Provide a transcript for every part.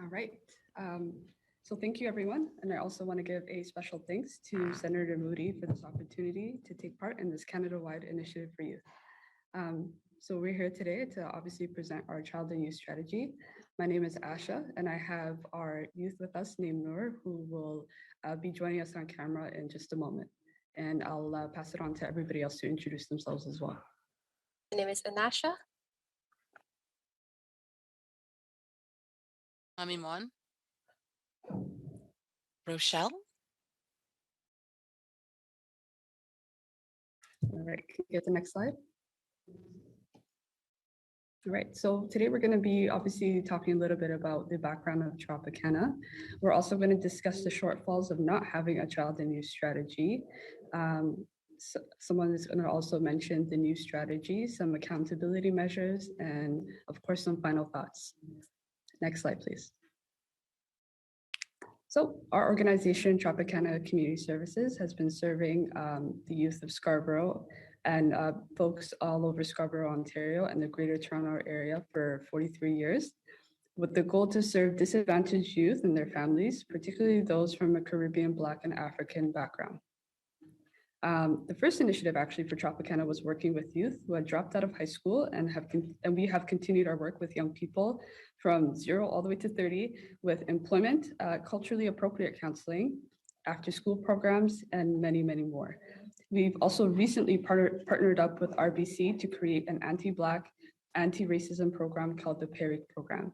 right. So thank you, everyone. And I also want to give a special thanks to Senator Moodie for this opportunity to take part in this Canada-wide initiative for youth. So we're here today to obviously present our child and youth strategy. My name is Asha, and I have our youth with us named Noor, who will be joining us on camera in just a moment. And I'll pass it on to everybody else to introduce themselves as well. My name is Anasha. I'm Iman. Rochelle. All right, can you get the next slide? All right, so today we're going to be obviously talking a little bit about the background of Tropicana. We're also going to discuss the shortfalls of not having a child and youth strategy. Someone is going to also mention the new strategy, some accountability measures, and of course, some final thoughts. Next slide, please. So our organization, Tropicana Community Services, has been serving the youth of Scarborough and folks all over Scarborough, Ontario, and the Greater Toronto Area for 43 years, with the goal to serve disadvantaged youth and their families, particularly those from a Caribbean, Black, and African background. The first initiative actually for Tropicana was working with youth who had dropped out of high school and we have continued our work with young people from 0 all the way to 30 with employment, culturally appropriate counseling, after school programs, and many, many more. We've also recently partnered up with RBC to create an anti-Black, anti-racism program called the PERIC program.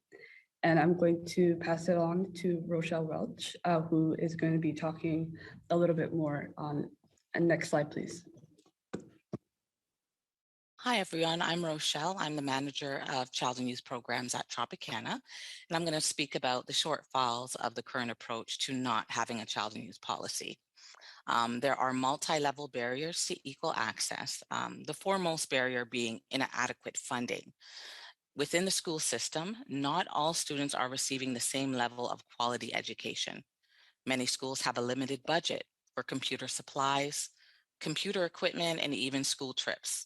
And I'm going to pass it on to Rochelle Welch, who is going to be talking a little bit more on. And next slide, please. Hi, everyone. I'm Rochelle. I'm the manager of Child and Youth Programs at Tropicana, and I'm going to speak about the shortfalls of the current approach to not having a child and youth policy. There are multi-level barriers to equal access, the foremost barrier being inadequate funding. Within the school system, not all students are receiving the same level of quality education. Many schools have a limited budget for computer supplies, computer equipment, and even school trips.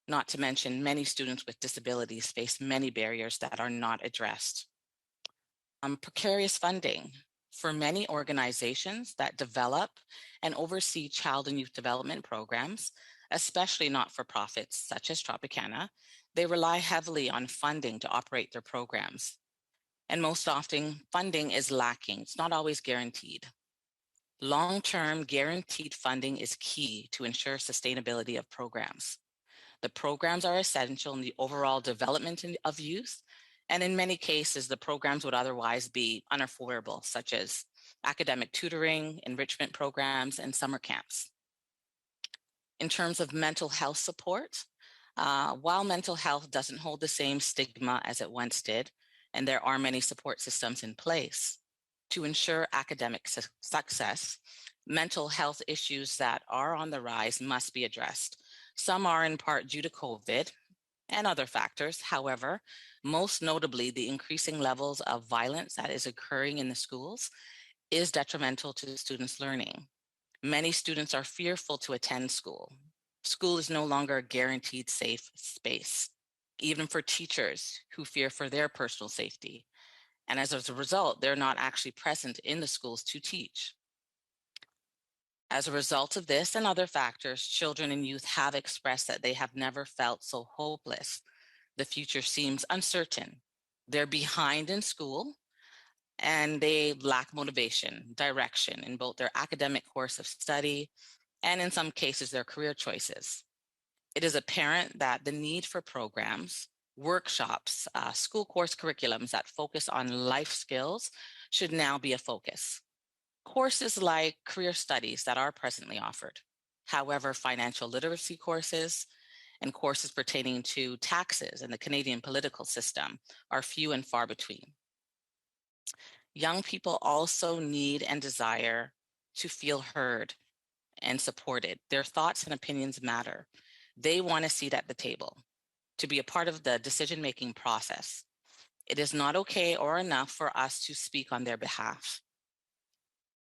Not to mention, many students with disabilities face many barriers that are not addressed. Precarious funding. For many organizations that develop and oversee child and youth development programs, especially not-for-profits such as Tropicana, they rely heavily on funding to operate their programs. And most often, funding is lacking. It's not always guaranteed. Long-term guaranteed funding is key to ensure sustainability of programs. The programs are essential in the overall development of youth, and in many cases, the programs would otherwise be unaffordable, such as academic tutoring, enrichment programs, and summer camps. In terms of mental health support, while mental health doesn't hold the same stigma as it once did, and there are many support systems in place, to ensure academic success, mental health issues that are on the rise must be addressed. Some are in part due to COVID and other factors. However, most notably, the increasing levels of violence that is occurring in the schools is detrimental to the students' learning. Many students are fearful to attend school. School is no longer a guaranteed safe space, even for teachers who fear for their personal safety. And as a result, they're not actually present in the schools to teach. As a result of this and other factors, children and youth have expressed that they have never felt so hopeless. The future seems uncertain. They're behind in school, and they lack motivation, direction in both their academic course of study and in some cases their career choices. It is apparent that the need for programs, workshops, school course curriculums that focus on life skills should now be a focus. Courses like career studies that are presently offered. However, financial literacy courses and courses pertaining to taxes and the Canadian political system are few and far between. Young people also need and desire to feel heard and supported. Their thoughts and opinions matter. They want a seat at the table, to be a part of the decision-making process. It is not okay or enough for us to speak on their behalf.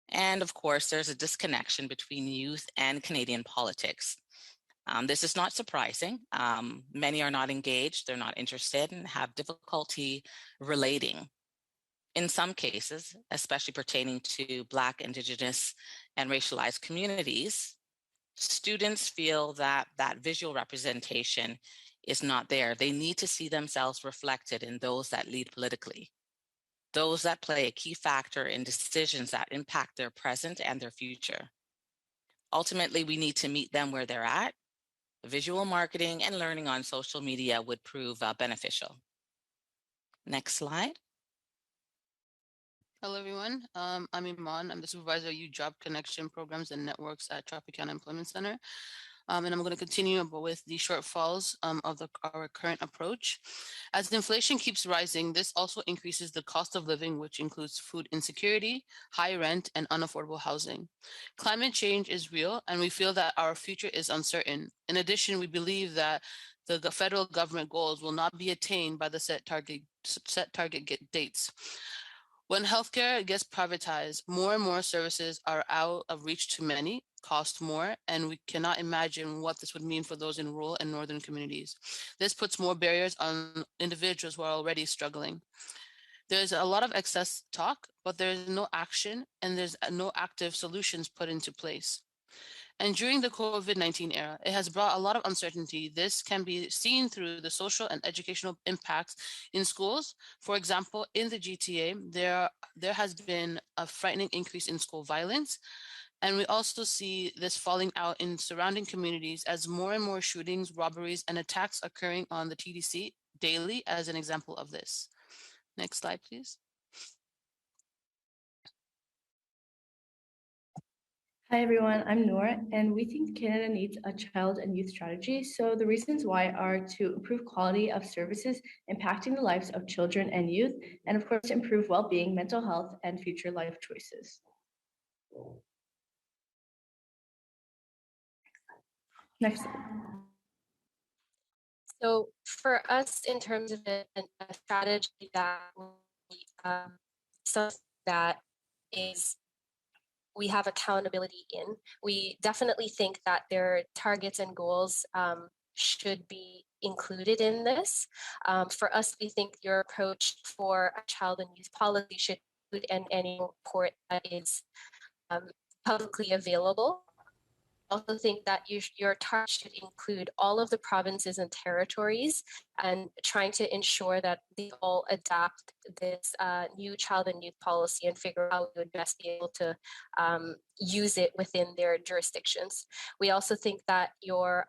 And of course, there's a disconnection between youth and Canadian politics. This is not surprising. Many are not engaged, they're not interested, and have difficulty relating. In some cases, especially pertaining to Black, Indigenous, and racialized communities, students feel that that visual representation is not there. They need to see themselves reflected in those that lead politically, those that play a key factor in decisions that impact their present and their future. Ultimately, we need to meet them where they're at. Visual marketing and learning on social media would prove beneficial. Next slide. Hello, everyone. I'm Iman. I'm the supervisor of Youth Job Connection Programs and Networks at Tropicana Employment Center. And I'm going to continue with the shortfalls of our current approach. As inflation keeps rising, this also increases the cost of living, which includes food insecurity, high rent, and unaffordable housing. Climate change is real, and we feel that our future is uncertain. In addition, we believe that the federal government goals will not be attained by the set target dates. When healthcare gets privatized, more and more services are out of reach to many, cost more, and we cannot imagine what this would mean for those in rural and northern communities. This puts more barriers on individuals who are already struggling. There's a lot of excess talk, but there's no action and there's no active solutions put into place. And during the COVID-19 era, it has brought a lot of uncertainty. This can be seen through the social and educational impacts in schools. For example, in the GTA, there has been a frightening increase in school violence. And we also see this falling out in surrounding communities as more and more shootings, robberies, and attacks occurring on the TDC daily as an example of this. Next slide, please. Hi everyone, I'm Noor, and we think Canada needs a child and youth strategy. So the reasons why are to improve quality of services impacting the lives of children and youth, and of course, improve well-being, mental health, and future life choices. Next. So for us, in terms of a strategy that something that is we have accountability in, we definitely think that their targets and goals should be included in this. For us, we think your approach for a child and youth policy should include any report that is publicly available. I also think that your target should include all of the provinces and territories, and trying to ensure that they all adapt this new child and youth policy and figure out how we would best be able to use it within their jurisdictions. We also think that your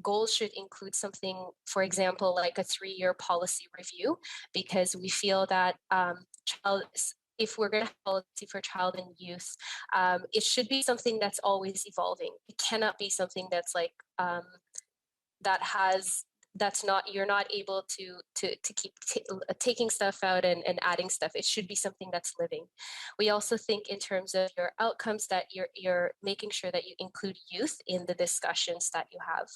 goals should include something, for example, like a 3-year policy review, because we feel that if we're going to have policy for child and youth, it should be something that's always evolving. It cannot be something that's like you're not able to keep taking stuff out and adding stuff. It should be something that's living. We also think in terms of your outcomes that you're making sure that you include youth in the discussions that you have.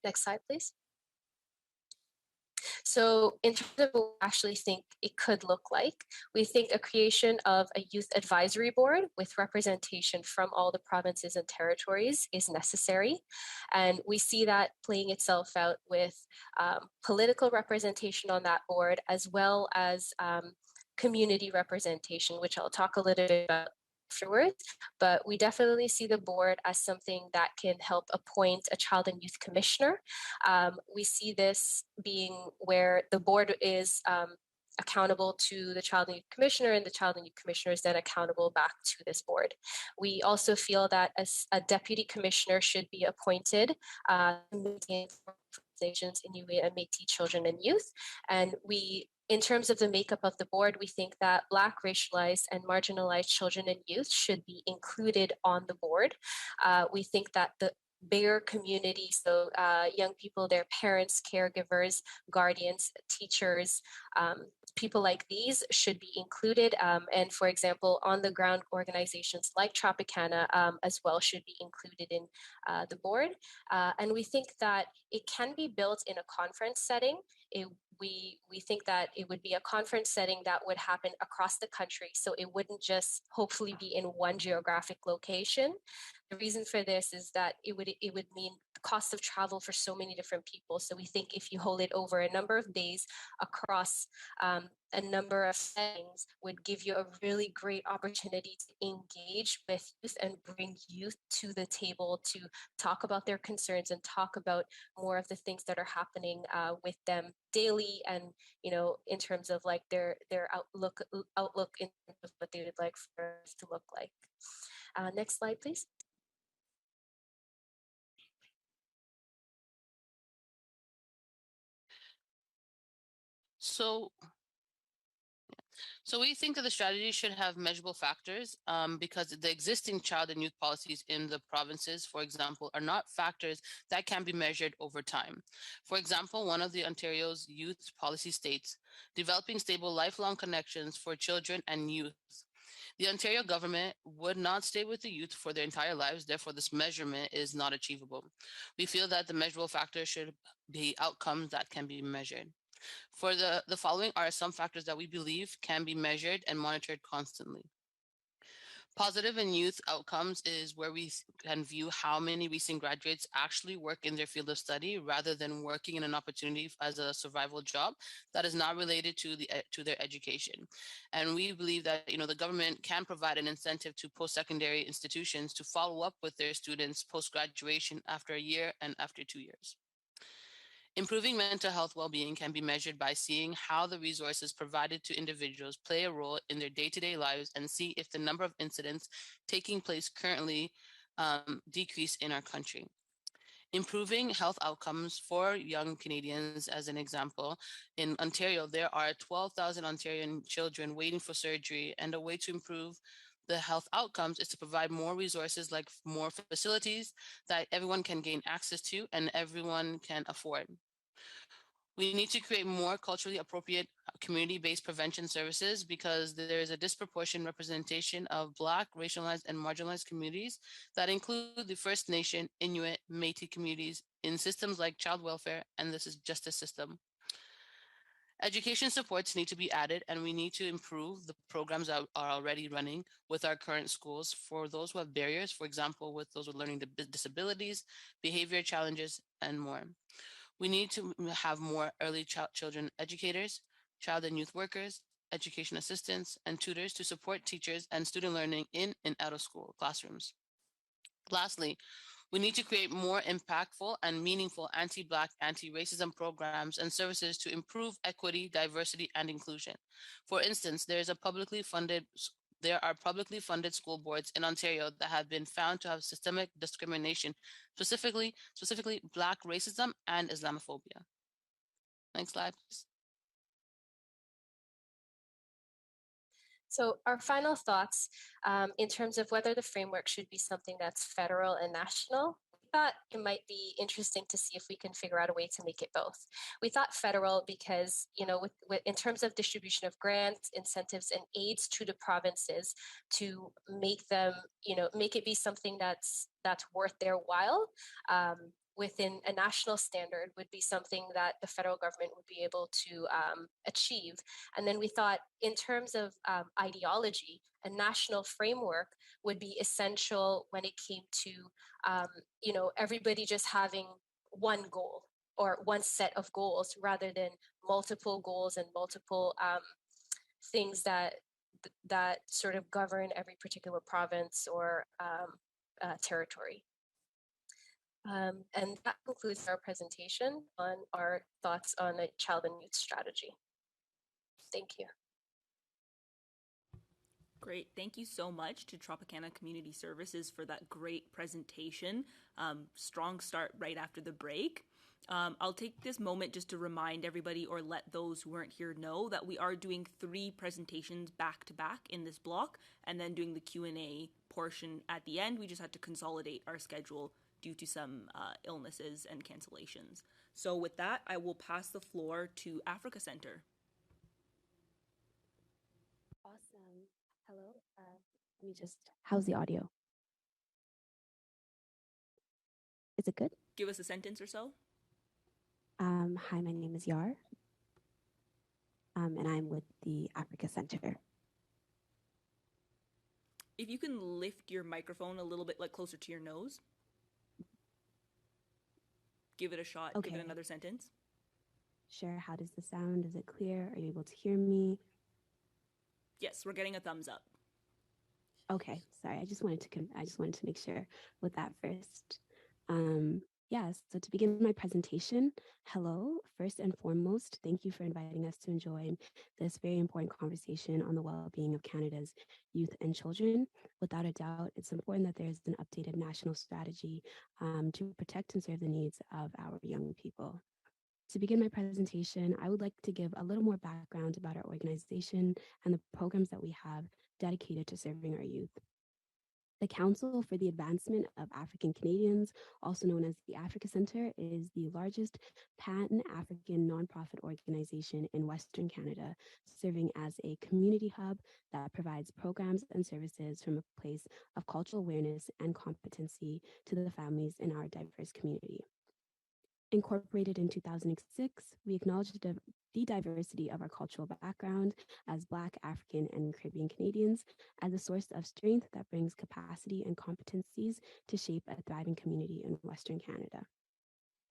Next slide, please. So in terms of what we actually think it could look like, we think a creation of a youth advisory board with representation from all the provinces and territories is necessary. And we see that playing itself out with political representation on that board, as well as community representation, which I'll talk a little bit about afterwards, but we definitely see the board as something that can help appoint a child and youth commissioner. We see this being where the board is accountable to the child and youth commissioner, and the child and youth commissioner is then accountable back to this board. We also feel that a deputy commissioner should be appointed to maintain organizations in Inuit and Métis children and youth. And in terms of the makeup of the board, we think that Black, racialized, and marginalized children and youth should be included on the board. We think that the bigger community, so young people, their parents, caregivers, guardians, teachers, people like these should be included. And for example, on the ground organizations like Tropicana as well should be included in the board. And we think that it can be built in a conference setting. We think that it would be a conference setting that would happen across the country. So it wouldn't just hopefully be in one geographic location. The reason for this is that it would mean cost of travel for so many different people. So we think if you hold it over a number of days across a number of settings would give you a really great opportunity to engage with youth and bring youth to the table to talk about their concerns and talk about more of the things that are happening with them daily, and in terms of like their outlook in terms of what they would like for us to look like. Next slide, please. So we think that the strategy should have measurable factors because the existing child and youth policies in the provinces, for example, are not factors that can be measured over time. For example, one of the Ontario's youth policy states, developing stable lifelong connections for children and youth. The Ontario government would not stay with the youth for their entire lives, therefore this measurement is not achievable. We feel that the measurable factors should be outcomes that can be measured. For the following are some factors that we believe can be measured and monitored constantly. Positive in youth outcomes is where we can view how many recent graduates actually work in their field of study rather than working in an opportunity as a survival job that is not related to their education. And we believe that the government can provide an incentive to post-secondary institutions to follow up with their students post-graduation after a year and after 2 years. Improving mental health well-being can be measured by seeing how the resources provided to individuals play a role in their day-to-day lives and see if the number of incidents taking place currently decrease in our country. Improving health outcomes for young Canadians, as an example, in Ontario, there are 12,000 Ontarian children waiting for surgery, and a way to improve the health outcomes is to provide more resources like more facilities that everyone can gain access to and everyone can afford. We need to create more culturally appropriate community-based prevention services because there is a disproportionate representation of Black, racialized, and marginalized communities that include the First Nation, Inuit, Métis communities in systems like child welfare and the justice system. Education supports need to be added, and we need to improve the programs that are already running with our current schools for those who have barriers, for example, with those with learning disabilities, behavior challenges, and more. We need to have more early children educators, child and youth workers, education assistants, and tutors to support teachers and student learning in and out of school classrooms. Lastly, we need to create more impactful and meaningful anti-Black, anti-racism programs and services to improve equity, diversity, and inclusion. For instance, there are publicly funded school boards in Ontario that have been found to have systemic discrimination, specifically Black racism and Islamophobia. Next slide, please. So our final thoughts in terms of whether the framework should be something that's federal and national, we thought it might be interesting to see if we can figure out a way to make it both. We thought federal because, in terms of distribution of grants, incentives, and aids to the provinces to make them, make it be something that's worth their while. Within a national standard would be something that the federal government would be able to achieve. And then we thought in terms of ideology, a national framework would be essential when it came to, everybody just having one goal or one set of goals rather than multiple goals and multiple things that sort of govern every particular province or territory. And that concludes our presentation on our thoughts on a child and youth strategy. Thank you. Great. Thank you so much to Tropicana Community Services for that great presentation. Strong start right after the break. I'll take this moment just to remind everybody or let those who weren't here know that we are doing 3 presentations back to back in this block and then doing the Q&A portion at the end. We just had to consolidate our schedule due to some illnesses and cancellations. So with that, I will pass the floor to Africa Center. Awesome. Hello. Let me just, how's the audio? Is it good? Give us a sentence or so. Hi, my name is Yar. And I'm with the Africa Center. If you can lift your microphone a little bit closer to your nose. give it a shot. Okay. Give it another sentence. Sure. How does this sound? Is it clear? Are you able to hear me? Yes, we're getting a thumbs up. Okay. Sorry. I just wanted to make sure with that first. Yes. So to begin my presentation, hello. First and foremost, thank you for inviting us to join this very important conversation on the well-being of Canada's youth and children. Without a doubt, it's important that there is an updated national strategy to protect and serve the needs of our young people. To begin my presentation, I would like to give a little more background about our organization and the programs that we have dedicated to serving our youth. The Council for the Advancement of African Canadians, also known as the Africa Centre, is the largest pan-African nonprofit organization in Western Canada, serving as a community hub that provides programs and services from a place of cultural awareness and competency to the families in our diverse community. Incorporated in 2006, we acknowledge the diversity of our cultural background as Black, African, and Caribbean Canadians as a source of strength that brings capacity and competencies to shape a thriving community in Western Canada.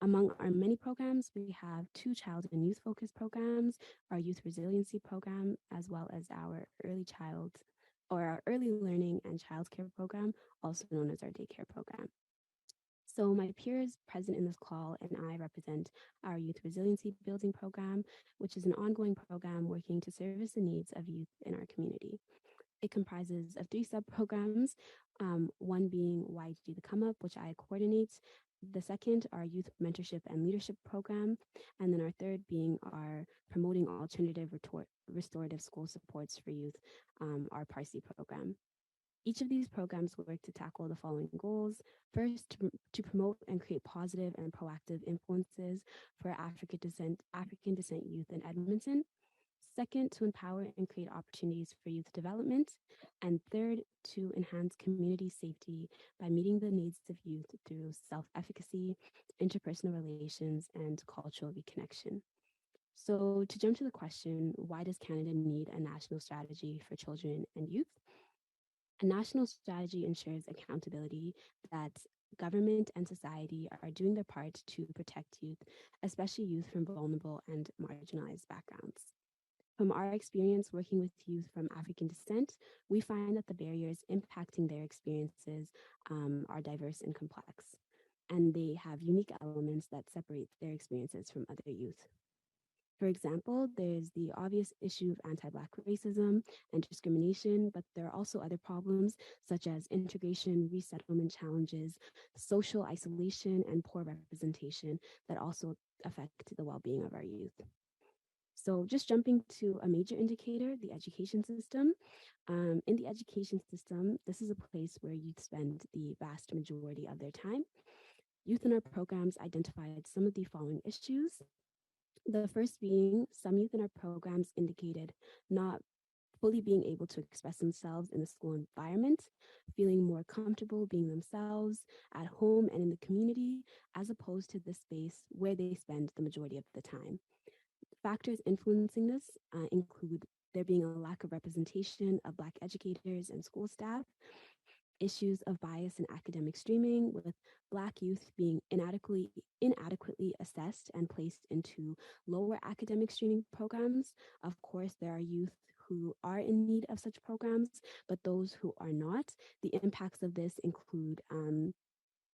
Among our many programs, we have 2 child and youth focused programs, our youth resiliency program, as well as our our early learning and childcare program, also known as our daycare program. So my peers present in this call and I represent our Youth Resiliency Building Program, which is an ongoing program working to service the needs of youth in our community. It comprises of 3 sub-programs, one being YG The Come Up, which I coordinate, the second, our Youth Mentorship and Leadership Program, and then our third being our Promoting Alternative Restorative School Supports for Youth, our PARSI program. Each of these programs work to tackle the following goals. First, to promote and create positive and proactive influences for African descent youth in Edmonton. Second, to empower and create opportunities for youth development. And third, to enhance community safety by meeting the needs of youth through self-efficacy, interpersonal relations, and cultural reconnection. So to jump to the question, why does Canada need a national strategy for children and youth? A national strategy ensures accountability that government and society are doing their part to protect youth, especially youth from vulnerable and marginalized backgrounds. From our experience working with youth from African descent, we find that the barriers impacting their experiences are diverse and complex, and they have unique elements that separate their experiences from other youth. For example, there's the obvious issue of anti-Black racism and discrimination, but there are also other problems such as integration, resettlement challenges, social isolation, and poor representation that also affect the well-being of our youth. So just jumping to a major indicator, the education system. In the education system, this is a place where youth spend the vast majority of their time. Youth in our programs identified some of the following issues. The first being some youth in our programs indicated not fully being able to express themselves in the school environment, feeling more comfortable being themselves at home and in the community, as opposed to the space where they spend the majority of the time. Factors influencing this include there being a lack of representation of Black educators and school staff, issues of bias in academic streaming, with Black youth being inadequately assessed and placed into lower academic streaming programs. Of course, there are youth who are in need of such programs, but those who are not, the impacts of this include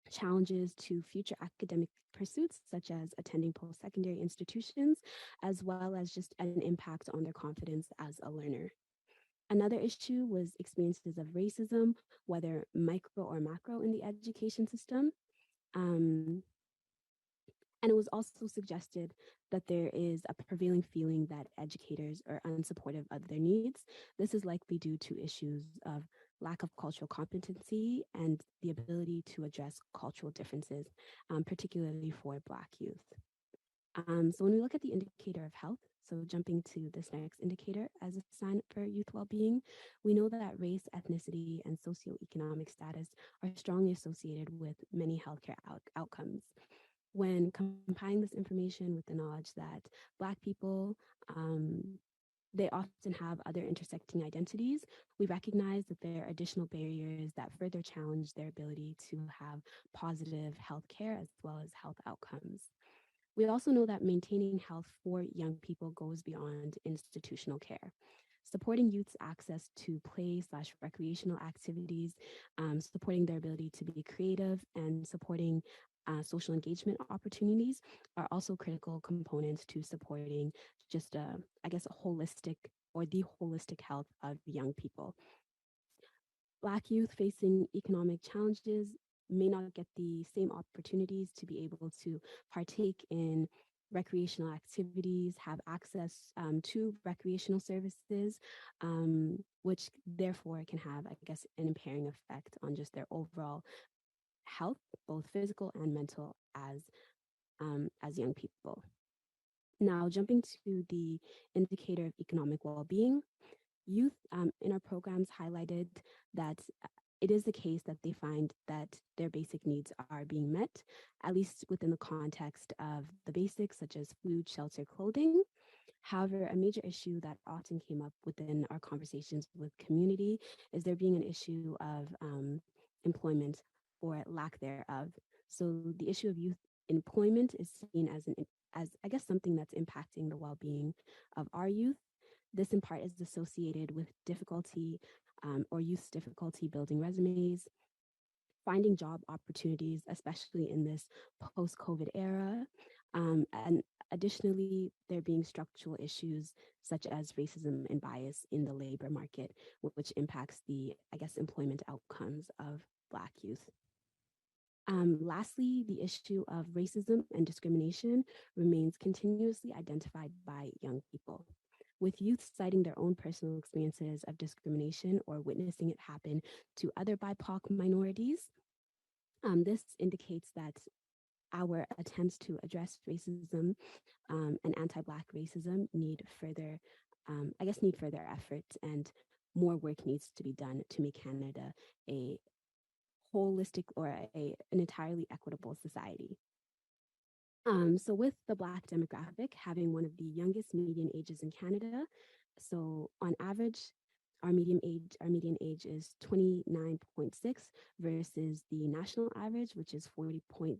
challenges to future academic pursuits, such as attending post-secondary institutions, as well as just an impact on their confidence as a learner. Another issue was experiences of racism, whether micro or macro in the education system. And it was also suggested that there is a prevailing feeling that educators are unsupportive of their needs. This is likely due to issues of lack of cultural competency and the ability to address cultural differences, particularly for Black youth. So when we look at the indicator of health, so jumping to this next indicator as a sign for youth well-being, we know that race, ethnicity, and socioeconomic status are strongly associated with many healthcare outcomes. When combining this information with the knowledge that Black people they often have other intersecting identities, we recognize that there are additional barriers that further challenge their ability to have positive health care as well as health outcomes. We also know that maintaining health for young people goes beyond institutional care. Supporting youth's access to play/recreational activities, supporting their ability to be creative, and supporting social engagement opportunities are also critical components to supporting just I guess, a holistic or the holistic health of young people. Black youth facing economic challenges may not get the same opportunities to be able to partake in recreational activities, have access to recreational services, which therefore can have, I guess, an impairing effect on just their overall health, both physical and mental, as young people. Now, jumping to the indicator of economic well-being, youth in our programs highlighted that it is the case that they find that their basic needs are being met, at least within the context of the basics such as food, shelter, clothing. However, a major issue that often came up within our conversations with community is there being an issue of employment or lack thereof. So the issue of youth employment is seen as I guess something that's impacting the well-being of our youth. This in part is associated with difficulty or youth's difficulty building resumes, finding job opportunities, especially in this post-COVID era. And additionally, there being structural issues such as racism and bias in the labor market, which impacts the, I guess, employment outcomes of Black youth. Lastly, the issue of racism and discrimination remains continuously identified by young people, with youth citing their own personal experiences of discrimination or witnessing it happen to other BIPOC minorities. This indicates that our attempts to address racism and anti-Black racism need further, need further effort, and more work needs to be done to make Canada a holistic or an entirely equitable society. So with the Black demographic having one of the youngest median ages in Canada, so on average, our median age is 29.6 versus the national average, which is 40.7,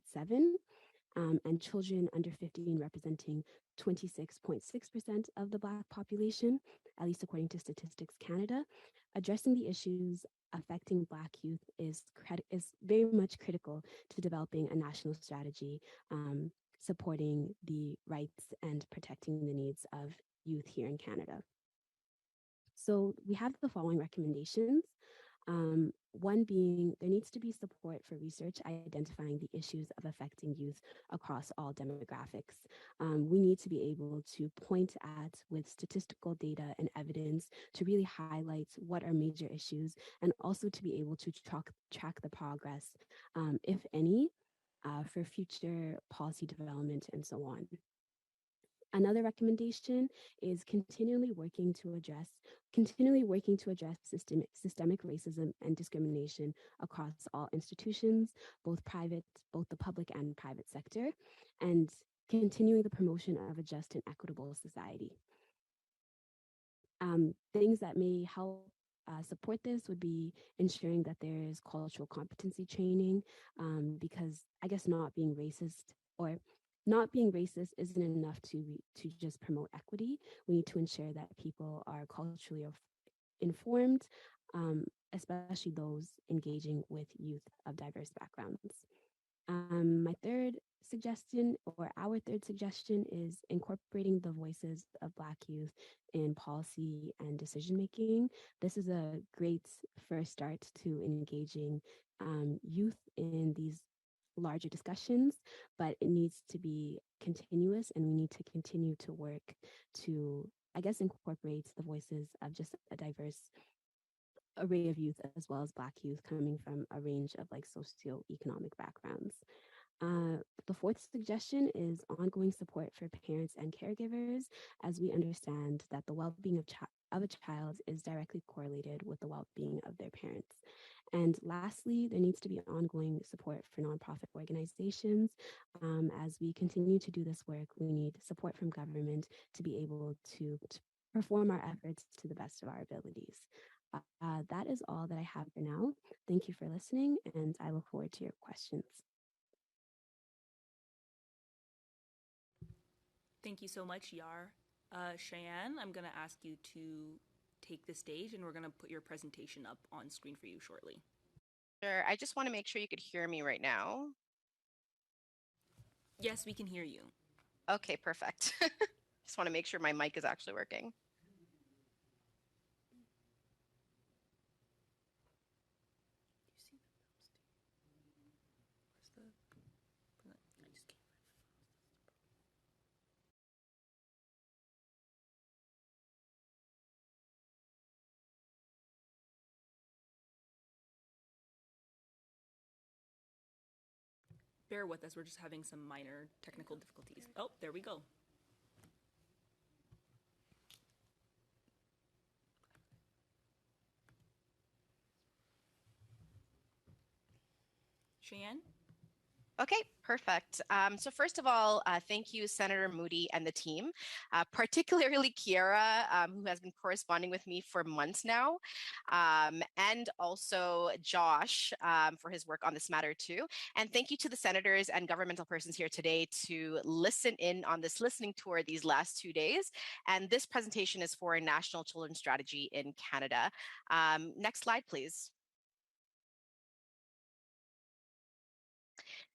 and children under 15 representing 26.6% of the Black population, at least according to Statistics Canada. Addressing the issues affecting Black youth is very much critical to developing a national strategy supporting the rights and protecting the needs of youth here in Canada. So we have the following recommendations. One being there needs to be support for research identifying the issues of affecting youth across all demographics. We need to be able to point at with statistical data and evidence to really highlight what are major issues and also to be able to track the progress, if any, for future policy development and so on. Another recommendation is continually working to address systemic racism and discrimination across all institutions, both the public and private sector, and continuing the promotion of a just and equitable society. Things that may help support this would be ensuring that there is cultural competency training, because I guess not being racist isn't enough to just promote equity. We need to ensure that people are culturally informed, especially those engaging with youth of diverse backgrounds. Our third suggestion is incorporating the voices of Black youth in policy and decision making. This is a great first start to engaging youth in these larger discussions, but it needs to be continuous, and we need to continue to work to, I guess, incorporate the voices of just a diverse array of youth, as well as Black youth coming from a range of like socioeconomic backgrounds. The fourth suggestion is ongoing support for parents and caregivers, as we understand that the well-being of a child is directly correlated with the well-being of their parents. And lastly, there needs to be ongoing support for nonprofit organizations. As we continue to do this work, we need support from government to be able to perform our efforts to the best of our abilities. That is all that I have for now. Thank you for listening, and I look forward to your questions. Thank you so much, Yar. Cheyenne, I'm going to ask you to take the stage, and we're going to put your presentation up on screen for you shortly. Sure. I just want to make sure you could hear me right now. Yes, we can hear you. Okay, perfect. Just want to make sure my mic is actually working. Bear with us, we're just having some minor technical difficulties. Oh, there we go. Cheyenne? Okay, perfect. So first of all, thank you, Senator Moodie and the team, particularly Kiara, who has been corresponding with me for months now, and also Josh for his work on this matter too. And thank you to the senators and governmental persons here today to listen in on this listening tour these last 2 days. And this presentation is for a national children's strategy in Canada. Next slide, please.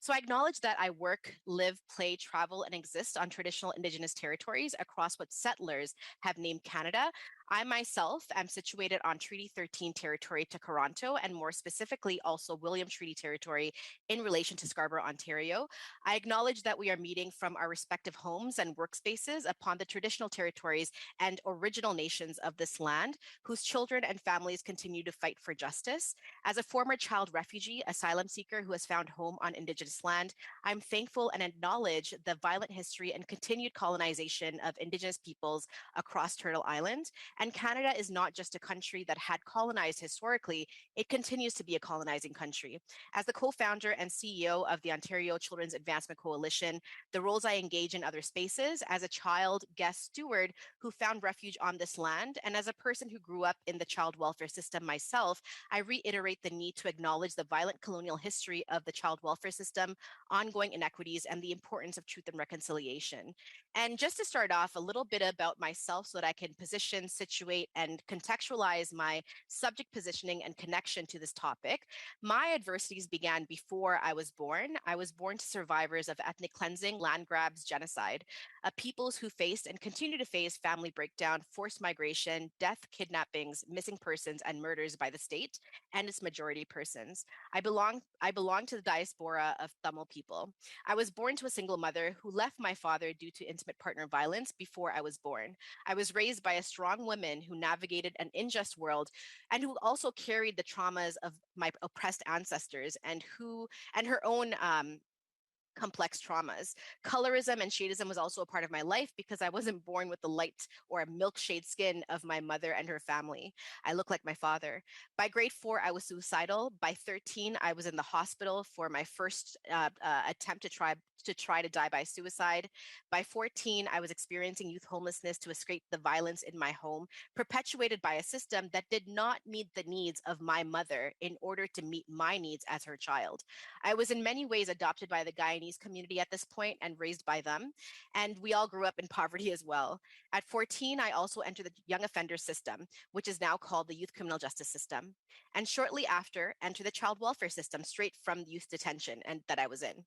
So I acknowledge that I work, live, play, travel, and exist on traditional Indigenous territories across what settlers have named Canada. I myself am situated on Treaty 13 territory to Toronto, and more specifically also William Treaty territory in relation to Scarborough, Ontario. I acknowledge that we are meeting from our respective homes and workspaces upon the traditional territories and original nations of this land, whose children and families continue to fight for justice. As a former child refugee, asylum seeker who has found home on Indigenous land, I'm thankful and acknowledge the violent history and continued colonization of Indigenous peoples across Turtle Island. And Canada is not just a country that had colonized historically, it continues to be a colonizing country. As the co-founder and CEO of the Ontario Children's Advancement Coalition, the roles I engage in other spaces as a child guest steward who found refuge on this land, and as a person who grew up in the child welfare system myself, I reiterate the need to acknowledge the violent colonial history of the child welfare system, ongoing inequities, and the importance of truth and reconciliation. And just to start off, a little bit about myself so that I can position, situate, and contextualize my subject positioning and connection to this topic. My adversities began before I was born. I was born to survivors of ethnic cleansing, land grabs, genocide, peoples who faced and continue to face family breakdown, forced migration, death, kidnappings, missing persons, and murders by the state and its majority persons. I belong to the diaspora of Tamil people. I was born to a single mother who left my father due to intimate partner violence before I was born. I was raised by a strong woman who navigated an unjust world and who also carried the traumas of my oppressed ancestors and her own complex traumas. Colorism and shadeism was also a part of my life because I wasn't born with the light or milkshade skin of my mother and her family. I look like my father. By grade 4, I was suicidal. By 13, I was in the hospital for my first attempt to try to die by suicide. By 14, I was experiencing youth homelessness to escape the violence in my home, perpetuated by a system that did not meet the needs of my mother in order to meet my needs as her child. I was in many ways adopted by the Guyanese community at this point and raised by them, and we all grew up in poverty as well. At 14, I also entered the young offender system, which is now called the youth criminal justice system, and shortly after, entered the child welfare system straight from youth detention and that I was in.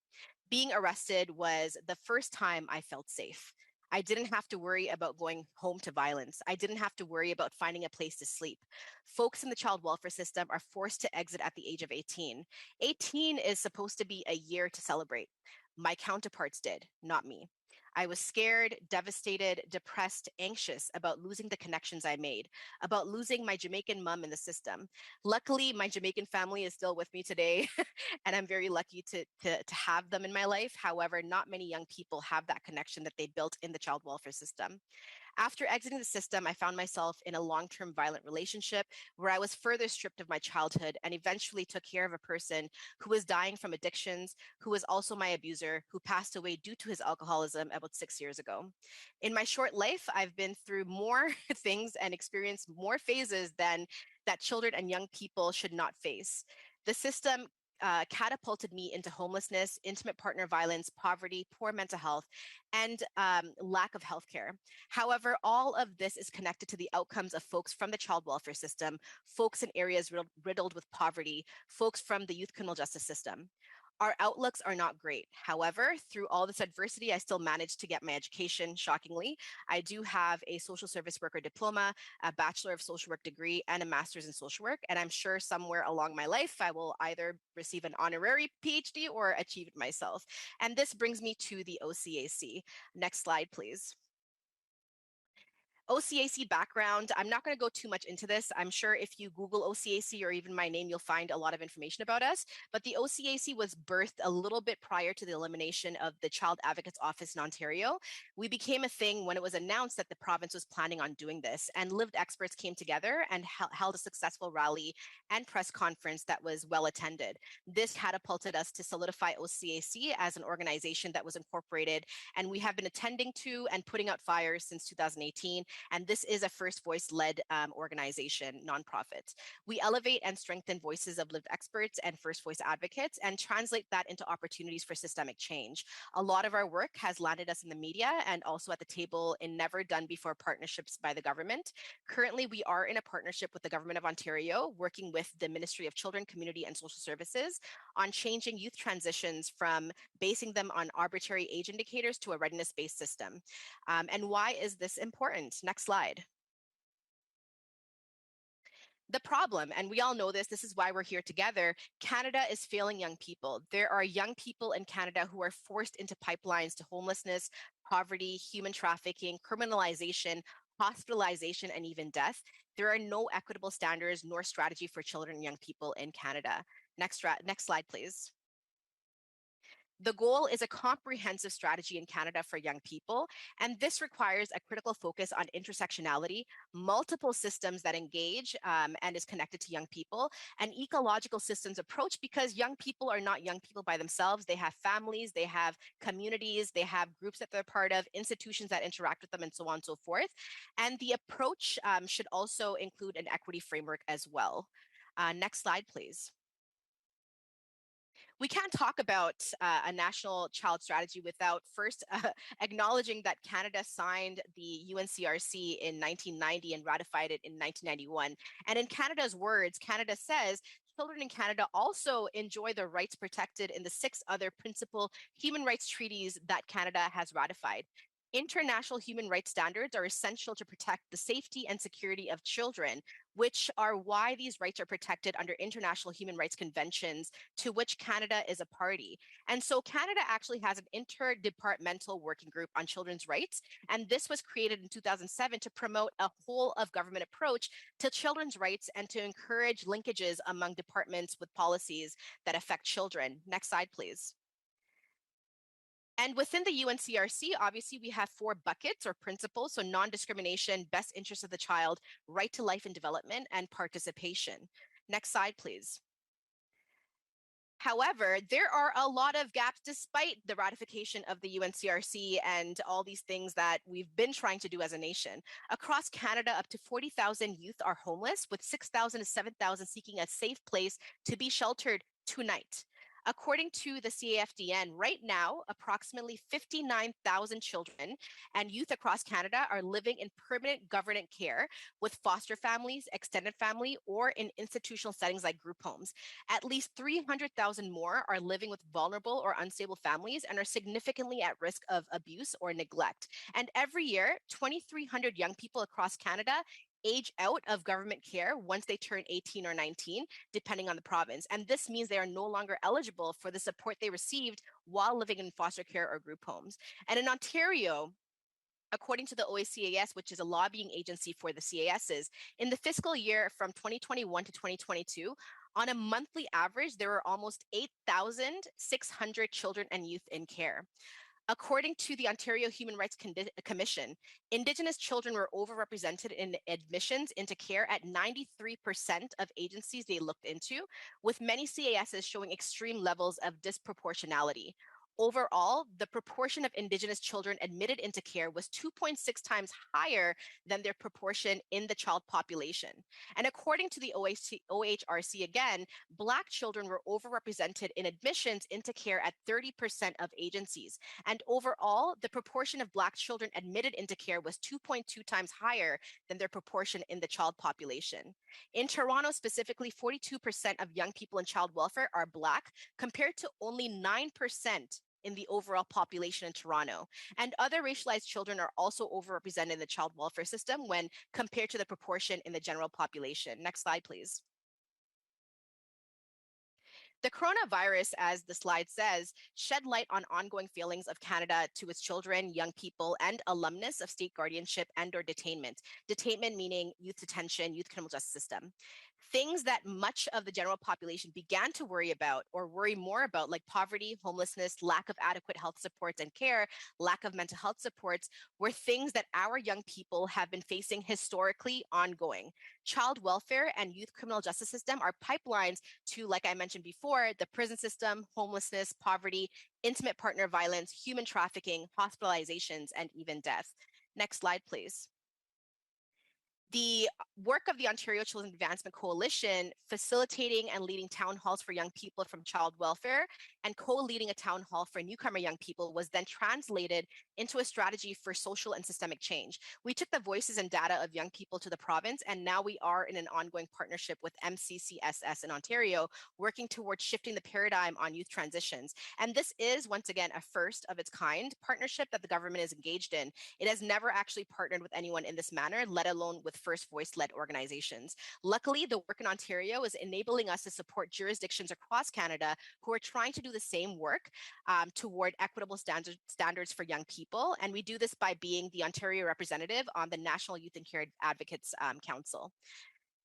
Being arrested was the first time I felt safe. I didn't have to worry about going home to violence. I didn't have to worry about finding a place to sleep. Folks in the child welfare system are forced to exit at the age of 18. 18 is supposed to be a year to celebrate. My counterparts did, not me. I was scared, devastated, depressed, anxious about losing the connections I made, about losing my Jamaican mom in the system. Luckily, my Jamaican family is still with me today, and I'm very lucky to have them in my life. However, not many young people have that connection that they built in the child welfare system. After exiting the system, I found myself in a long-term violent relationship where I was further stripped of my childhood and eventually took care of a person who was dying from addictions, who was also my abuser, who passed away due to his alcoholism about 6 years ago. In my short life, I've been through more things and experienced more phases than that children and young people should not face. The system catapulted me into homelessness, intimate partner violence, poverty, poor mental health, and lack of healthcare. However, all of this is connected to the outcomes of folks from the child welfare system, folks in areas riddled with poverty, folks from the youth criminal justice system. Our outlooks are not great. However, through all this adversity, I still managed to get my education, shockingly. I do have a social service worker diploma, a Bachelor of Social Work degree, and a master's in social work. And I'm sure somewhere along my life, I will either receive an honorary PhD or achieve it myself. And this brings me to the OCAC. Next slide, please. OCAC background, I'm not going to go too much into this. I'm sure if you Google OCAC or even my name, you'll find a lot of information about us. But the OCAC was birthed a little bit prior to the elimination of the Child Advocate's Office in Ontario. We became a thing when it was announced that the province was planning on doing this, and lived experts came together and held a successful rally and press conference that was well attended. This catapulted us to solidify OCAC as an organization that was incorporated, and we have been attending to and putting out fires since 2018. And this is a First Voice-led organization, nonprofit. We elevate and strengthen voices of lived experts and First Voice advocates and translate that into opportunities for systemic change. A lot of our work has landed us in the media and also at the table in never done before partnerships by the government. Currently, we are in a partnership with the Government of Ontario, working with the Ministry of Children, Community and Social Services on changing youth transitions from basing them on arbitrary age indicators to a readiness-based system. And why is this important? Next slide. The problem, and we all know this is why we're here together, Canada is failing young people. There are young people in Canada who are forced into pipelines to homelessness, poverty, human trafficking, criminalization, hospitalization, and even death. There are no equitable standards nor strategy for children and young people in Canada. Next slide, please. The goal is a comprehensive strategy in Canada for young people, and this requires a critical focus on intersectionality, multiple systems that engage and is connected to young people, an ecological systems approach, because young people are not young people by themselves. They have families, they have communities, they have groups that they're part of, institutions that interact with them, and so on and so forth. And the approach should also include an equity framework as well. Next slide, please. We can't talk about a national child strategy without first acknowledging that Canada signed the UNCRC in 1990 and ratified it in 1991. And in Canada's words, Canada says children in Canada also enjoy the rights protected in the 6 other principal human rights treaties that Canada has ratified. International human rights standards are essential to protect the safety and security of children, which are why these rights are protected under international human rights conventions to which Canada is a party. And so Canada actually has an interdepartmental working group on children's rights, and this was created in 2007 to promote a whole of government approach to children's rights and to encourage linkages among departments with policies that affect children. Next slide, please. And within the UNCRC, obviously, we have 4 buckets or principles. So non-discrimination, best interest of the child, right to life and development, and participation. Next slide, please. However, there are a lot of gaps despite the ratification of the UNCRC and all these things that we've been trying to do as a nation. Across Canada, up to 40,000 youth are homeless, with 6,000 to 7,000 seeking a safe place to be sheltered tonight. According to the CAFDN, right now, approximately 59,000 children and youth across Canada are living in permanent government care with foster families, extended family, or in institutional settings like group homes. At least 300,000 more are living with vulnerable or unstable families and are significantly at risk of abuse or neglect. And every year, 2,300 young people across Canada age out of government care once they turn 18 or 19, depending on the province. And this means they are no longer eligible for the support they received while living in foster care or group homes. And in Ontario, according to the OACAS, which is a lobbying agency for the CASs, in the fiscal year from 2021 to 2022, on a monthly average, there were almost 8,600 children and youth in care. According to the Ontario Human Rights Commission, Indigenous children were overrepresented in admissions into care at 93% of agencies they looked into, with many CASs showing extreme levels of disproportionality. Overall, the proportion of Indigenous children admitted into care was 2.6 times higher than their proportion in the child population. And according to the OHRC again, Black children were overrepresented in admissions into care at 30% of agencies. And overall, the proportion of Black children admitted into care was 2.2 times higher than their proportion in the child population. In Toronto specifically, 42% of young people in child welfare are Black, compared to only 9% in the overall population in Toronto. And other racialized children are also overrepresented in the child welfare system when compared to the proportion in the general population. Next slide, please. The coronavirus, as the slide says, shed light on ongoing failings of Canada to its children, young people, and alumnus of state guardianship and/or detainment. Detainment meaning youth detention, youth criminal justice system. Things that much of the general population began to worry about or worry more about, like poverty, homelessness, lack of adequate health supports and care, lack of mental health supports, were things that our young people have been facing historically ongoing. Child welfare and youth criminal justice system are pipelines to, like I mentioned before, the prison system, homelessness, poverty, intimate partner violence, human trafficking, hospitalizations, and even death. Next slide, please. The work of the Ontario Children's Advancement Coalition, facilitating and leading town halls for young people from child welfare and co-leading a town hall for newcomer young people, was then translated into a strategy for social and systemic change. We took the voices and data of young people to the province, and now we are in an ongoing partnership with MCCSS in Ontario, working towards shifting the paradigm on youth transitions. And this is, once again, a first of its kind partnership that the government is engaged in. It has never actually partnered with anyone in this manner, let alone with first voice-led organizations. Luckily, the work in Ontario is enabling us to support jurisdictions across Canada who are trying to do the same work toward equitable standards for young people. And we do this by being the Ontario representative on the National Youth and Care Advocates Council.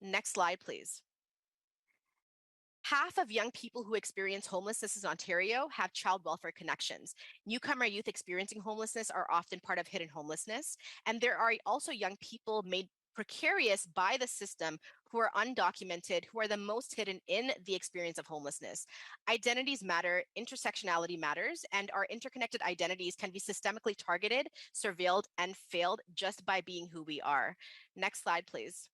Next slide, please. Half of young people who experience homelessness in Ontario have child welfare connections. Newcomer youth experiencing homelessness are often part of hidden homelessness. And there are also young people made precarious by the system who are undocumented, who are the most hidden in the experience of homelessness. Identities matter, intersectionality matters, and our interconnected identities can be systemically targeted, surveilled, and failed just by being who we are. Next slide, please.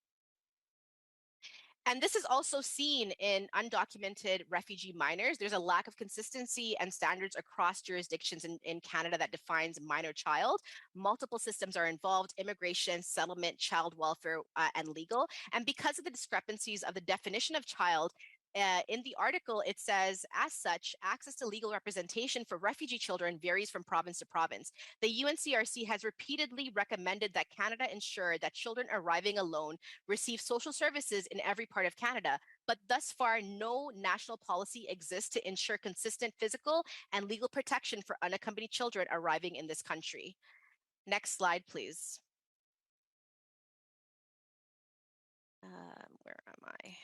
And this is also seen in undocumented refugee minors. There's a lack of consistency and standards across jurisdictions in Canada that defines minor child. Multiple systems are involved: immigration, settlement, child welfare, and legal. And because of the discrepancies of the definition of child, in the article, it says, as such, access to legal representation for refugee children varies from province to province. The UNCRC has repeatedly recommended that Canada ensure that children arriving alone receive social services in every part of Canada, but thus far, no national policy exists to ensure consistent physical and legal protection for unaccompanied children arriving in this country. Next slide, please. Where am I?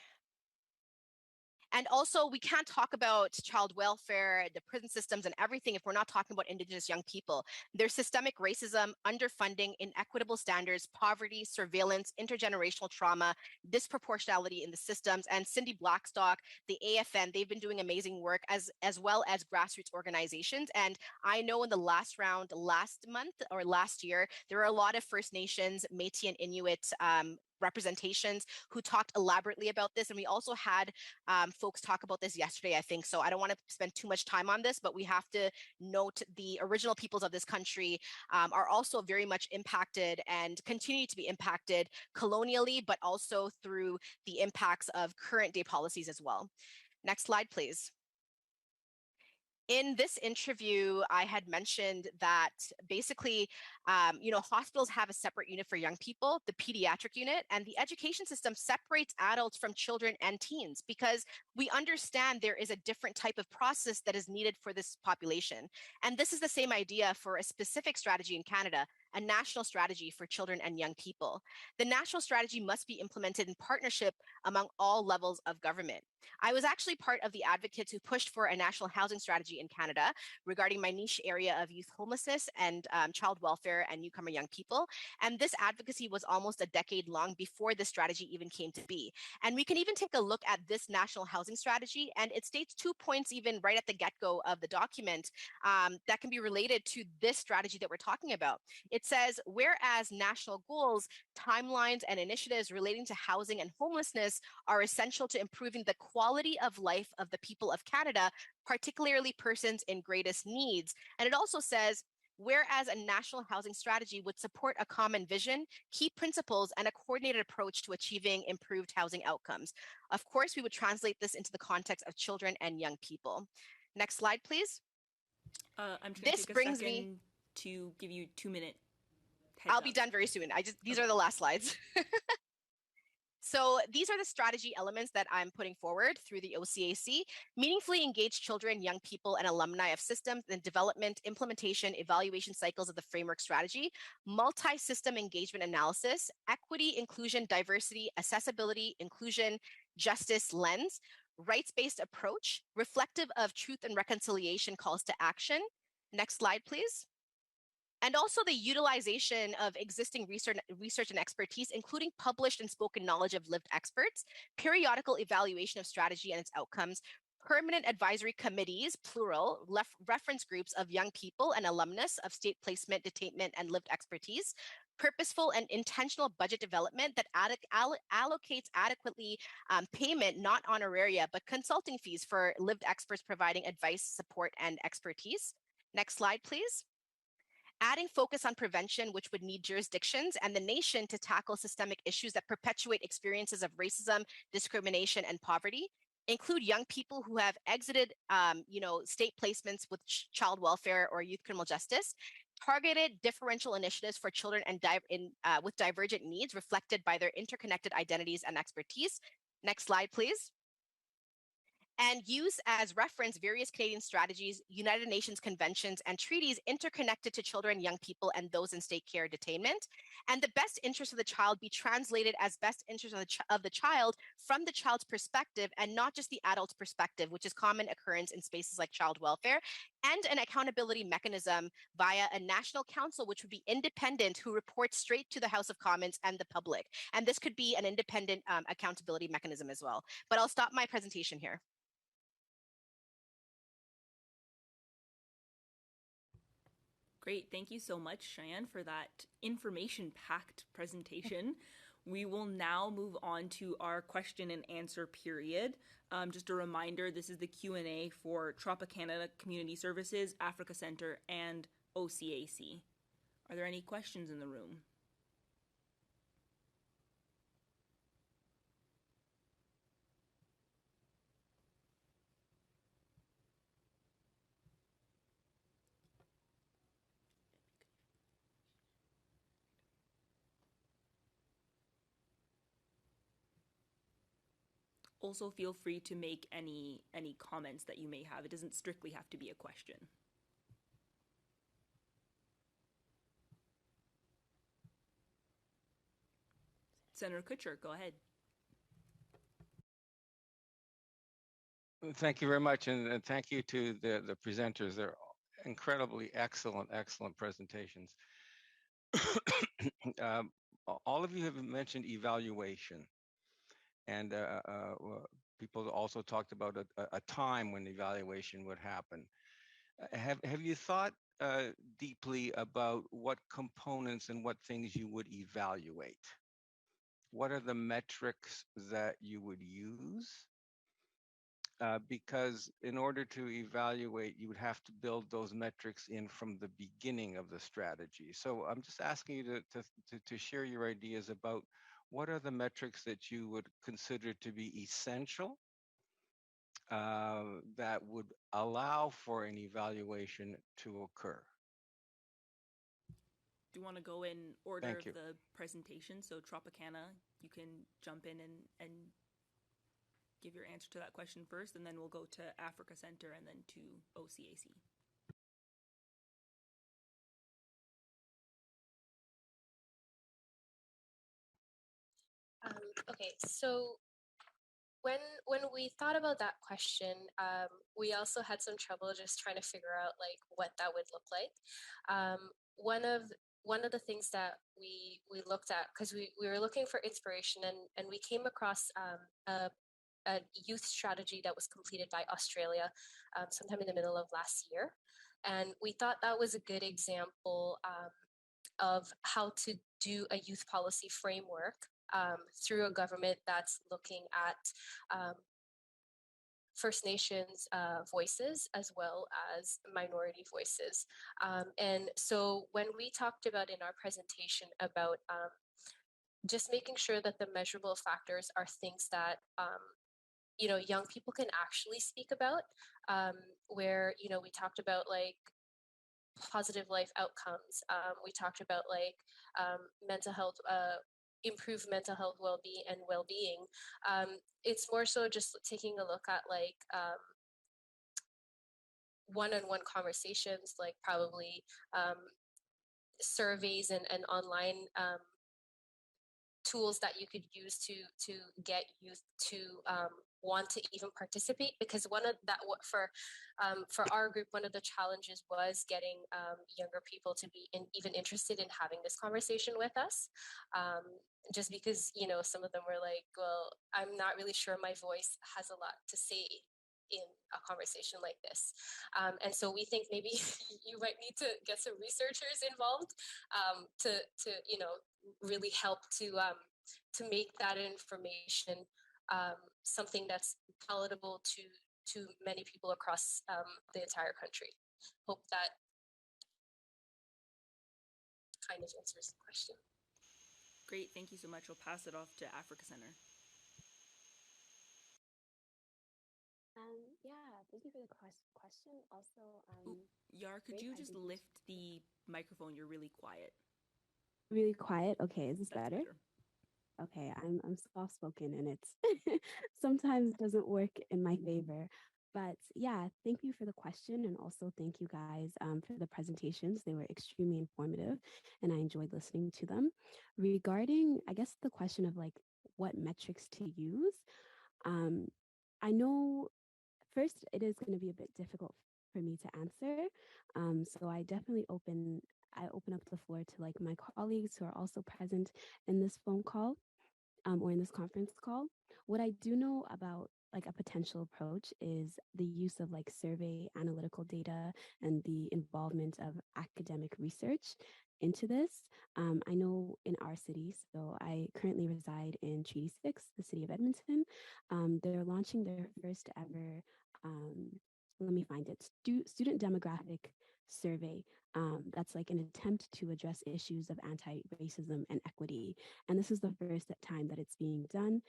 And also, we can't talk about child welfare, the prison systems, and everything if we're not talking about Indigenous young people. There's systemic racism, underfunding, inequitable standards, poverty, surveillance, intergenerational trauma, disproportionality in the systems. And Cindy Blackstock, the AFN, they've been doing amazing work, as well as grassroots organizations. And I know in the last round, last month or last year, there were a lot of First Nations, Métis, and Inuit representations who talked elaborately about this. And we also had folks talk about this yesterday, I think. So I don't want to spend too much time on this, but we have to note the original peoples of this country are also very much impacted and continue to be impacted colonially, but also through the impacts of current day policies as well. Next slide, please. In this interview, I had mentioned that basically Hospitals have a separate unit for young people, the pediatric unit, and the education system separates adults from children and teens because we understand there is a different type of process that is needed for this population. And this is the same idea for a specific strategy in Canada, a national strategy for children and young people. The national strategy must be implemented in partnership among all levels of government. I was actually part of the advocates who pushed for a national housing strategy in Canada regarding my niche area of youth homelessness and child welfare and newcomer young people. And this advocacy was almost a decade long before this strategy even came to be. And we can even take a look at this national housing strategy, and it states 2 points even right at the get-go of the document that can be related to this strategy that we're talking about. It says, whereas national goals, timelines, and initiatives relating to housing and homelessness are essential to improving the quality of life of the people of Canada, particularly persons in greatest needs. And it also says, whereas a national housing strategy would support a common vision, key principles, and a coordinated approach to achieving improved housing outcomes. Of course, we would translate this into the context of children and young people. Next slide, please. I'm just going to take a second to give you 2-minute heads I'll up. be done very soon. These are the last slides. So these are the strategy elements that I'm putting forward through the OCAC: meaningfully engage children, young people, and alumni of systems and development, implementation, evaluation cycles of the framework strategy, multi-system engagement analysis, equity, inclusion, diversity, accessibility, inclusion, justice lens, rights-based approach, reflective of truth and reconciliation calls to action. Next slide, please. And also the utilization of existing research and expertise, including published and spoken knowledge of lived experts, periodical evaluation of strategy and its outcomes, permanent advisory committees, plural, reference groups of young people and alumnus of state placement, detainment, and lived expertise, purposeful and intentional budget development that allocates adequately payment, not honoraria, but consulting fees for lived experts providing advice, support, and expertise. Next slide, please. Adding focus on prevention, which would need jurisdictions and the nation to tackle systemic issues that perpetuate experiences of racism, discrimination, and poverty. Include young people who have exited, state placements with child welfare or youth criminal justice. Targeted differential initiatives for children and with divergent needs reflected by their interconnected identities and expertise. Next slide, please. And use as reference various Canadian strategies, United Nations conventions, and treaties interconnected to children, young people, and those in state care detainment. And the best interest of the child be translated as best interest of the child from the child's perspective and not just the adult's perspective, which is common occurrence in spaces like child welfare, and an accountability mechanism via a national council, which would be independent, who reports straight to the House of Commons and the public. And this could be an independent accountability mechanism as well. But I'll stop my presentation here. Great. Thank you so much, Cheyenne, for that information-packed presentation. We will now move on to our question and answer period. Just a reminder, this is the Q&A for Tropicana Community Services, Africa Center, and OCAC. Are there any questions in the room? Also, feel free to make any comments that you may have. It doesn't strictly have to be a question. Senator Kutcher, go ahead. Thank you very much, and thank you to the presenters. They're incredibly excellent presentations. All of you have mentioned evaluation, and people also talked about a time when evaluation would happen. Have you thought deeply about what components and what things you would evaluate? What are the metrics that you would use? Because in order to evaluate, you would have to build those metrics in from the beginning of the strategy. So I'm just asking you to share your ideas about what are the metrics that you would consider to be essential that would allow for an evaluation to occur? Do you want to go in order Thank of you. the presentation? So Tropicana, you can jump in and give your answer to that question first, and then we'll go to Africa Center and then to OCAC. Okay, so when we thought about that question, we also had some trouble just trying to figure out like what that would look like. One of the things that we looked at, because we were looking for inspiration, and we came across a youth strategy that was completed by Australia sometime in the middle of last year, and we thought that was a good example of how to do a youth policy framework through a government that's looking at First Nations voices as well as minority voices. And so when we talked about in our presentation about just making sure that the measurable factors are things that young people can actually speak about, where we talked about like positive life outcomes. We talked about like mental health, improved mental health well-being. It's more so just taking a look at like one-on-one conversations, like probably surveys and online tools that you could use to get youth to want to even participate, because one of that for our group, one of the challenges was getting younger people to be even interested in having this conversation with us, just because some of them were like, well, I'm not really sure my voice has a lot to say in a conversation like this, and so we think maybe you might need to get some researchers involved to really help to make that information something that's palatable to many people across the entire country. Hope that kind of answers the question. Great, thank you so much. I'll pass it off to Africa Center. Yeah, thank you for the question. Also, Yar, could you just lift the microphone? You're really quiet. Really quiet? Okay, is this better? Okay, I'm soft spoken, and it's sometimes doesn't work in my favor. But yeah, thank you for the question, and also thank you guys for the presentations. They were extremely informative, and I enjoyed listening to them. Regarding, I guess, the question of like what metrics to use, I know first it is going to be a bit difficult for me to answer. So I definitely open up the floor to like my colleagues who are also present in this phone call or in this conference call. What I do know about like a potential approach is the use of like survey analytical data and the involvement of academic research into this. I know in our city, so I currently reside in Treaty 6, the city of Edmonton. They're launching their first ever, let me find it, student demographic survey. That's like an attempt to address issues of anti-racism and equity. And this is the first time that it's being done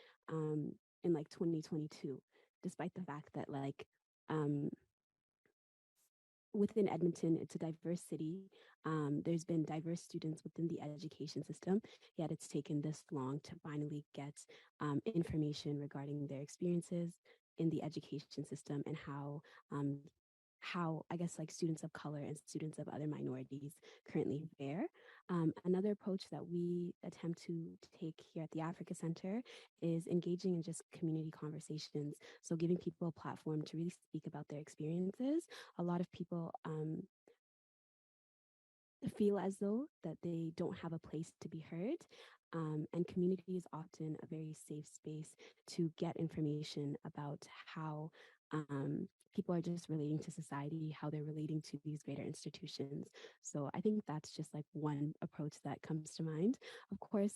in like 2022, despite the fact that like within Edmonton, it's a diverse city. There's been diverse students within the education system, yet it's taken this long to finally get information regarding their experiences in the education system and how I guess like students of color and students of other minorities currently fare. Another approach that we attempt to take here at the Africa Center is engaging in just community conversations. So giving people a platform to really speak about their experiences. A lot of people feel as though that they don't have a place to be heard. And community is often a very safe space to get information about how people are just relating to society, how they're relating to these greater institutions. So I think that's just like one approach that comes to mind. Of course,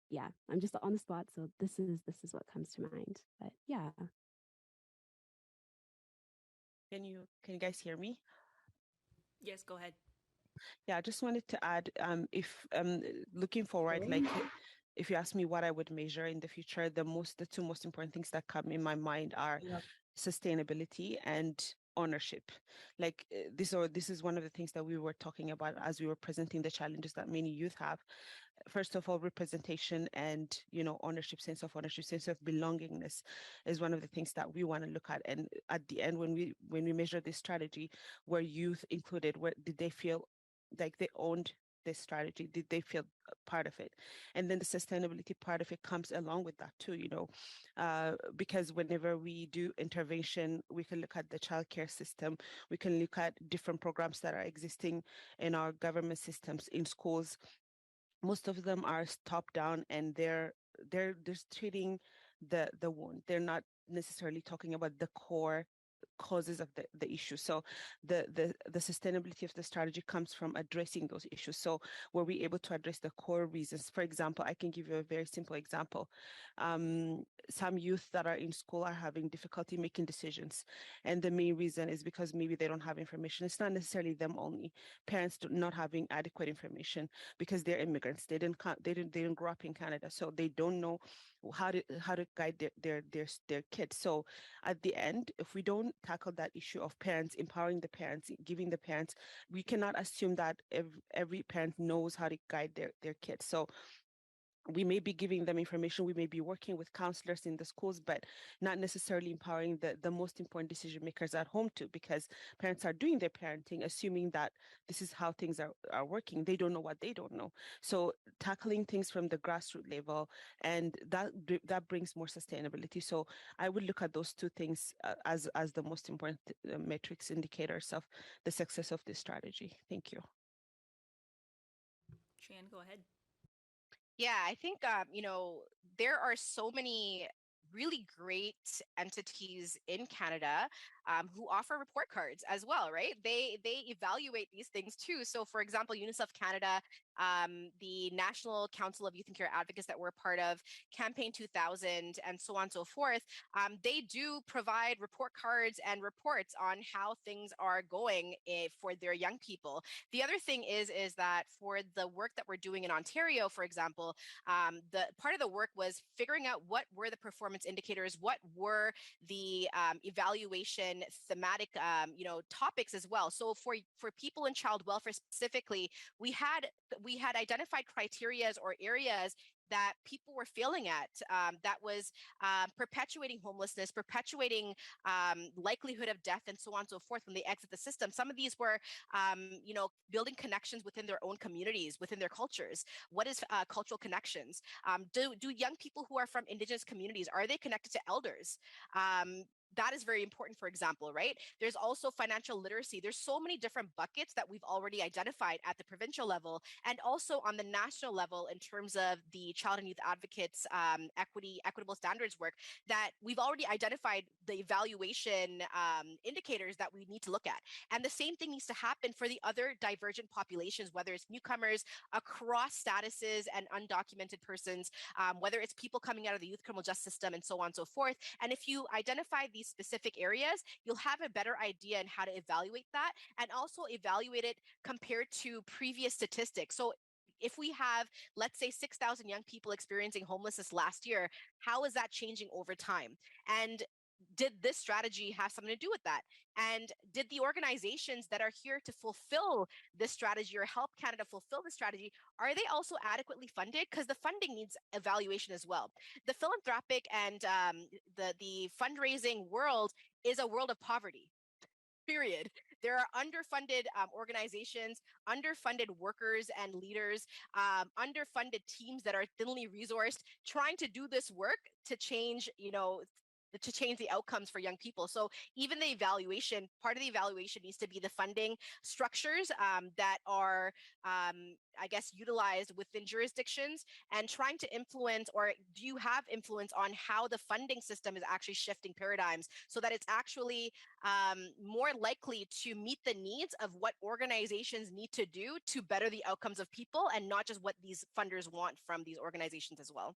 yeah, I'm just on the spot, so this is what comes to mind. But yeah. Can you guys hear me? Yes, go ahead. Yeah, I just wanted to add, if looking forward, like if you ask me what I would measure in the future, the two most important things that come in my mind are sustainability and ownership. Like this is one of the things that we were talking about as we were presenting the challenges that many youth have. First of all, representation and ownership, sense of ownership, sense of belongingness is one of the things that we want to look at. And at the end, when we measure this strategy, were youth included? Where did they feel like they owned this strategy? Did they feel part of it? And then the sustainability part of it comes along with that too, because whenever we do intervention, we can look at the childcare system, we can look at different programs that are existing in our government systems, in schools. Most of them are top down, and they're just treating the wound. They're not necessarily talking about the core causes of the issue. So the sustainability of the strategy comes from addressing those issues. So were we able to address the core reasons? For example, I can give you a very simple example. Some youth that are in school are having difficulty making decisions, and the main reason is because maybe they don't have information. It's not necessarily them only. Parents not having adequate information because they're immigrants. They didn't grow up in Canada, so they don't know how to guide their kids. So at the end, if we don't tackle that issue of parents, empowering the parents, giving the parents, we cannot assume that every parent knows how to guide their kids. So we may be giving them information, we may be working with counselors in the schools, but not necessarily empowering the most important decision makers at home too, because parents are doing their parenting, assuming that this is how things are working. They don't know what they don't know. So tackling things from the grassroots level, and that brings more sustainability. So I would look at those two things as the most important metrics, indicators of the success of this strategy. Thank you. Shan, go ahead. Yeah, I think there are so many really great entities in Canada who offer report cards as well, right? They evaluate these things too. So, for example, UNICEF Canada, the National Council of Youth and Care Advocates that we're part of, Campaign 2000, and so on and so forth, they do provide report cards and reports on how things are going for their young people. The other thing is that for the work that we're doing in Ontario, for example, the part of the work was figuring out what were the performance indicators, what were the evaluation thematic, topics as well. So for people in child welfare specifically, we had identified criterias or areas that people were failing at, that was perpetuating homelessness, perpetuating likelihood of death, and so on and so forth when they exit the system. Some of these were, building connections within their own communities, within their cultures. What is cultural connections? Do young people who are from Indigenous communities, are they connected to elders? That is very important, for example, right? There's also financial literacy. There's so many different buckets that we've already identified at the provincial level and also on the national level in terms of the child and youth advocates equitable standards work that we've already identified the evaluation indicators that we need to look at. And the same thing needs to happen for the other divergent populations, whether it's newcomers across statuses and undocumented persons, whether it's people coming out of the youth criminal justice system and so on and so forth. And if you identify these specific areas, you'll have a better idea in how to evaluate that and also evaluate it compared to previous statistics. So if we have, let's say, 6,000 young people experiencing homelessness last year, how is that changing over time? And did this strategy have something to do with that? And did the organizations that are here to fulfill this strategy or help Canada fulfill the strategy, are they also adequately funded? Because the funding needs evaluation as well. The philanthropic and the fundraising world is a world of poverty. Period. There are underfunded organizations, underfunded workers and leaders, underfunded teams that are thinly resourced, trying to do this work to change, to change the outcomes for young people. So even the evaluation, part of the evaluation needs to be the funding structures that are, utilized within jurisdictions and trying to influence, or do you have influence on how the funding system is actually shifting paradigms so that it's actually more likely to meet the needs of what organizations need to do to better the outcomes of people and not just what these funders want from these organizations as well.